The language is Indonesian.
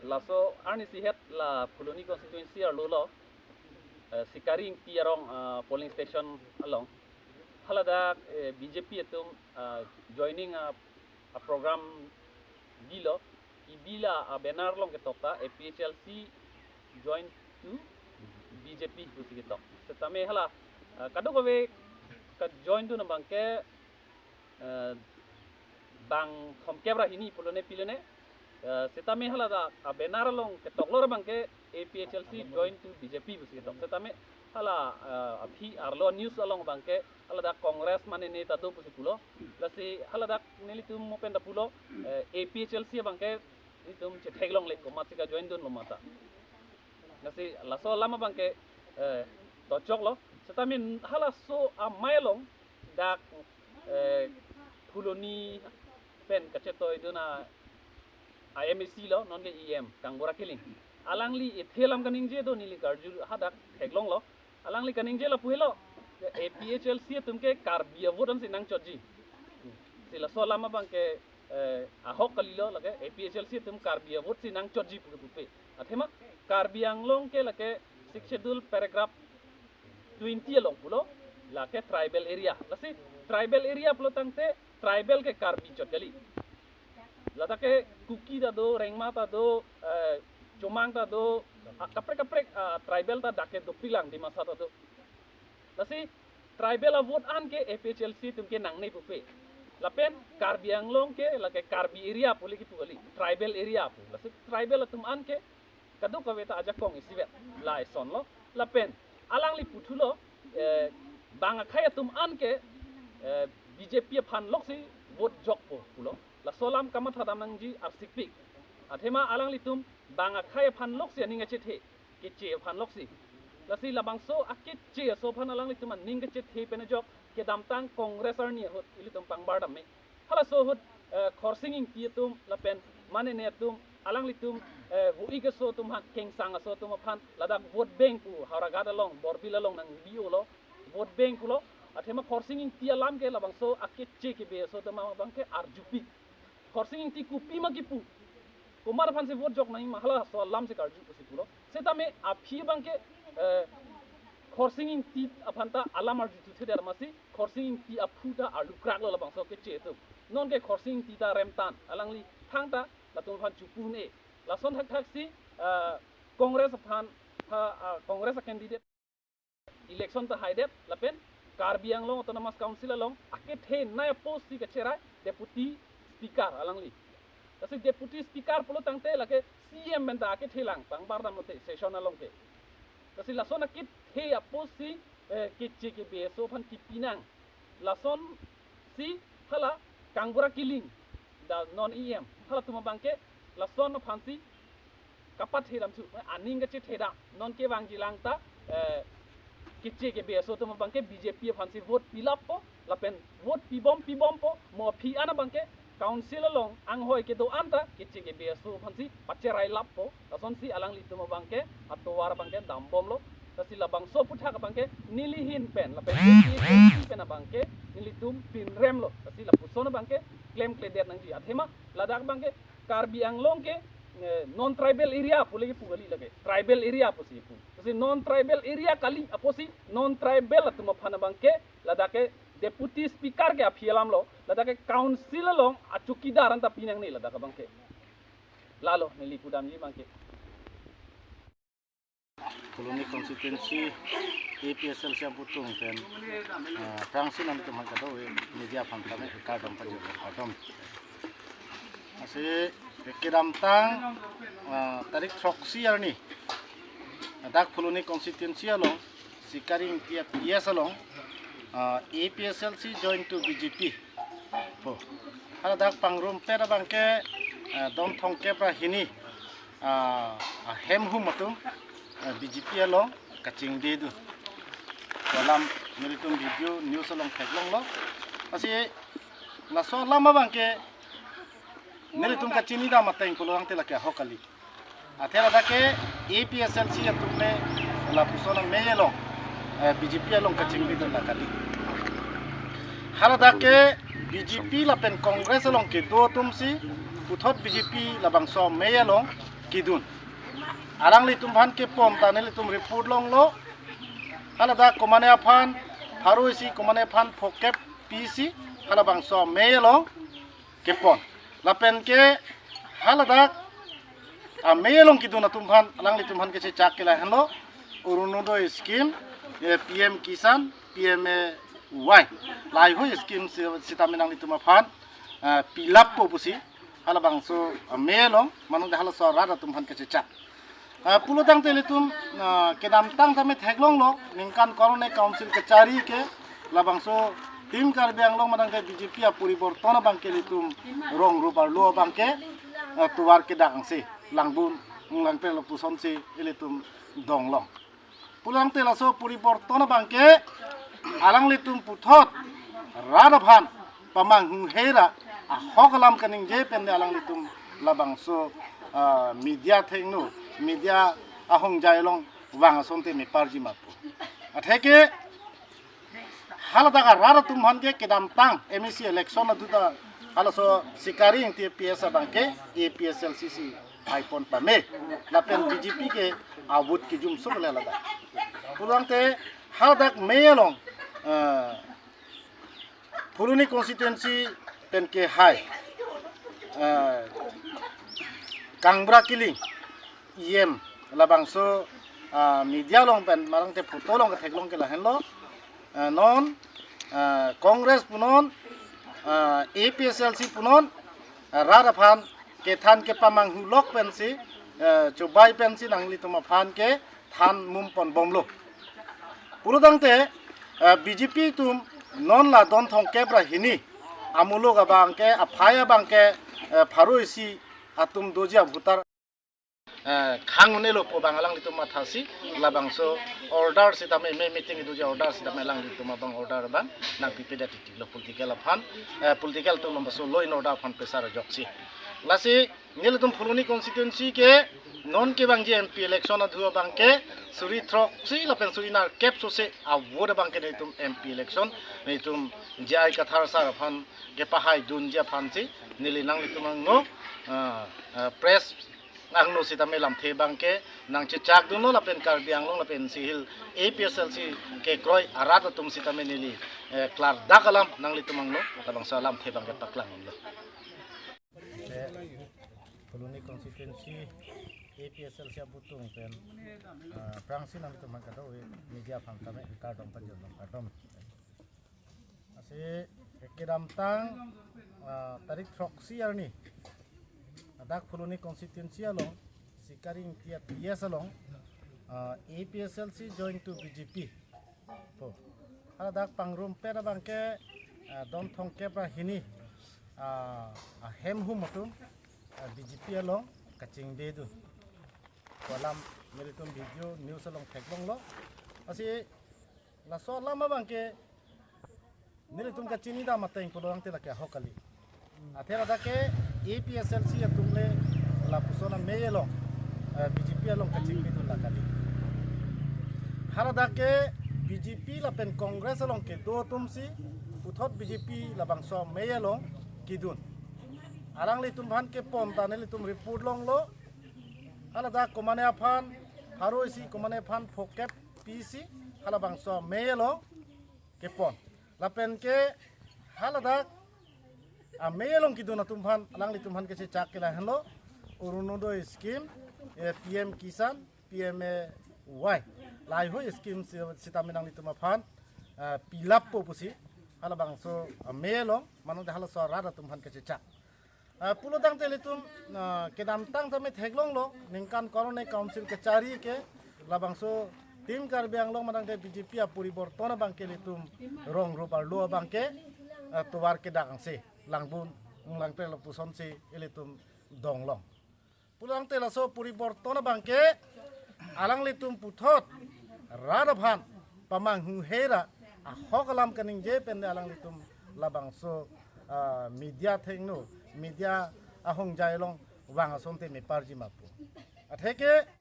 laso ani sihat la Puloni constituency lo sikaring tiarong polling station along halada BJP etum joining a program bilo ibila a benar long ketokta APHLC join to BJP busigitok setame hala kado kowe ka join tu nambang ke bang homkebra hini Pulone pilone setame hala da benar long ketoklor bang ke APHLC join to BJP busigitok setame hala abhi arlo news along bang ke hala da Congress mane neta do pusikulo lasi hala da nelitum mopenda pulo APHLC bang ke itum chetheglong le ko matsika join dun lo mata nasi laso lama bang ke tocok lo setame hala so amailong dak Puloni pen kaceto iduna IMAC lo non ke EM kangbora kiling alangli ethelam kaning je do nili garju hadak heglong lo alangli kaning je lo puhelo APHLC tumke karbia vodan sinang choji sila so lama bang ke ahok kalilo lage APHLC tum karbia vot sinang choji pupe athema karbiang long ke lake 6 schedule paragraph 20 long pulo lake tribal area lasi tribal area pulo tangte tribal ke karbi chotgali lada ke kuki da do rengma ta do chomang ta do kaprek tribal ta dake do pilang di masa ta do lasi tribal a vote an ke APHLC tumke nang nei pupe lapen karbi anglong ke lake karbi area puli ki pugali tribal area pu lasi tribal tum an ke kadu kaweta aja kong isivet lai son lo lapen alang li putulo banga khaya tum an ke BJP phan loksi vote jok po pulo la solam kama thadam nangji arsikpik athema alang litum banga khaya phan loksi aninga chethe ke che phan loksi lasi labangso akit che so phan alang litum ninga chethe pene jok ke damtang congress arni hot ilitum pangbar dam me hala so hot khorsinging tietum lapen mane ne tum alang litum huiga so tum ha keng sanga so tum phan ladak vote bank pu hauragada long borbila long nang bio lo vote bank lo athema khorsinging ti alam ke labangso akit che ke be so tama bang ke arjupi khorsinging ti kupi ma kipu kumar phan se vote jok nai mahala so alam se karju ko sikulo setame aphi bang ke khorsinging ti aphanta alam arju tu theder masi khorsinging ti aphuta alu krak lo labangso ke che to non ke khorsinging ti ta remtan alangli thangta latung phan chupu ne lason thak thak si congress phan congress candidate election ta haidet lapen Karbi Anglong Autonomous Council along akit he naya post si kachera deputy speaker alangli kasi deputy speaker pulo tangte lake CM benda akit hilang pangbar dam lote session along ke kasi lason akit he post si kitche ke beso phan tipinang lason si hala kangbura kiling da non EM hala tuma bangke lason phansi kapat hiram chu aning ke theda non ke wangjilang ta kitche ke beso to bangke BJP phansi vote pilap po lapen vote pibom po mo phi ana bangke council long ang hoi ke do anta kitche ke beso phansi pacherai lap po lason si alang li to bangke atowar bangke dambom lo kasi labang so putha ka bangke nilihin pen lapen pen bangke nilitum pin rem lo kasi lapusona bangke claim kledet nangji athema ladak bangke Karbi Anglong ke non tribal area pulegi pugali lage tribal area posi pu kasi non tribal area kali aposi non tribal atuma phana bangke ladake deputy speaker ke aphialam lo ladake council lo achukidar anta pinang ni ladaka bangke lalo nili pudam ji bangke Puloni constituency APHLC putung pen council nam tumha kado media phantame ka dam pajo adom ase Kiram tang tarik troksi arni dak Puloni constituency along sikaring tiap yes along APHLC join to BJP po hala dak pangrum pera bangke dom thongke pra hini hem hu matum BJP along kaching dedu dalam meritum video news along thaglong lo ase laso lama bangke meritum kachini da mateng pulang tela ke hokali athera dake APHLC atumne la pusona meyelo BJP along kaching dedu la kali hala dake BJP la pen congress along ke do tumsi puthot BJP labang so meyalong kidun arang litum phan ke pom tane litum report long lo halada komane aphan pharuisi komane phan phokep PC halabang so meyalong ke pon lapen ke halada meyalong kidun atum phan alang litum phan ke se chak kela hanlo urunodoi scheme PM Kisan PMY lai hoi scheme sitaminang litum phan pilap po pusi halabang so melong manung hala so rada tum han ke chak pulodang telitum kedam tang tame theglong lo ningkan korone council kechari ke labang so tim karbiang long manang ke BJP a puribortona bang ke litum rong rupar lo bang ke tuwar ke dang se langbun lang pe lo puson se elitum dong long pulang telaso puribortona bang ke alang litum puthot rada phan pamang hera hokalam kaning je pende alang litum labang so media thengnu media ahong jailong wang sonte me parji mapu atheke haladaga rara tum hange kedam tang MEC election aduda halaso sikari ingti PS bangke APSLCC iPhone pame lapen BJP ke awut ki jum so lelada pulangte haladak meyalong Puruni constituency pen ke hai Kangbra Kiling IM labang so media long pen marang te photo long ke theklong ke lahen lo non Congress punon APSLC punon rara phan ke than ke pamang hulok pen si chobai pen si nangli tuma phan ke than mum pon bomlo purudang te BJP tum non la don thong kebra hini amulo ga bangke aphaya bangke pharuisi atum dojia bhutar khangune lo po bangalang litum mathasi labangso order sitame me meeting dojia order sitame lang litum bang order bang nang pipeda titik lo political phan political to lombaso lo in order phan pesar joksi lasi nilutum phuluni constituency ke non ke bang MP election adhu bangke suri throk si lapen suri na cap so se award bangke nitum MP election nitum jai kathar sar phan ke pahai dunja phan si nilinang litum no press ang no sitame lam the bangke nang chak duno lapen karbiang long lapen sihil APSLC ke kroi arat tum sitame nili klar dakalam nang litumang no tabang salam the bangke paklang lo Puluni constituency APSLC butung pen prangsi nang litumang kado media phang tame kardom panjom kardom ase ekedam tang tarik proxy arni adak Puluni constituency along sikaring tiap yes along APSLC join to BJP po adak pangrum pera bangke don thong kebra hini hem hum matum BJP along kaching dedu kolam meritum video news along theklong lo ase la so lama bangke meritum kachini da mateng polong te lakya hokali athera dake APSLC atumle la pusona meyelo BJP along kaching dedu lakali hara dake BJP la pen congress along ke do tumsi uthot BJP la bangso meyelo kidun arang litum phan ke pom tane litum report long lo halada komane aphan pharuisi komane phan phokep PC halabang so meyelo ke pon lapen ke halada meyelong kiduna tumphan alang litum phan ke se chak kela hanlo urunodoi scheme PM Kisan PMY lai hoi scheme sitaminang litum phan pilap po pusi halabang so meyelong manung hala so rada tumphan ke se chak pulodang telitum kedam tang tame theglong lo ningkan korone council kechari ke labang so tim karbiang long manang de BJP a puribortona bangke litum rong rupar lo bangke tuwar ke dang se langbun lang pe lo puson se elitum donglong pulang telaso puribortona bangke alang litum puthot radaphan pamang hera hokalam kaning je pende alang litum labang so media thengnu media ahong jailong wang asonte me parji mapu atheke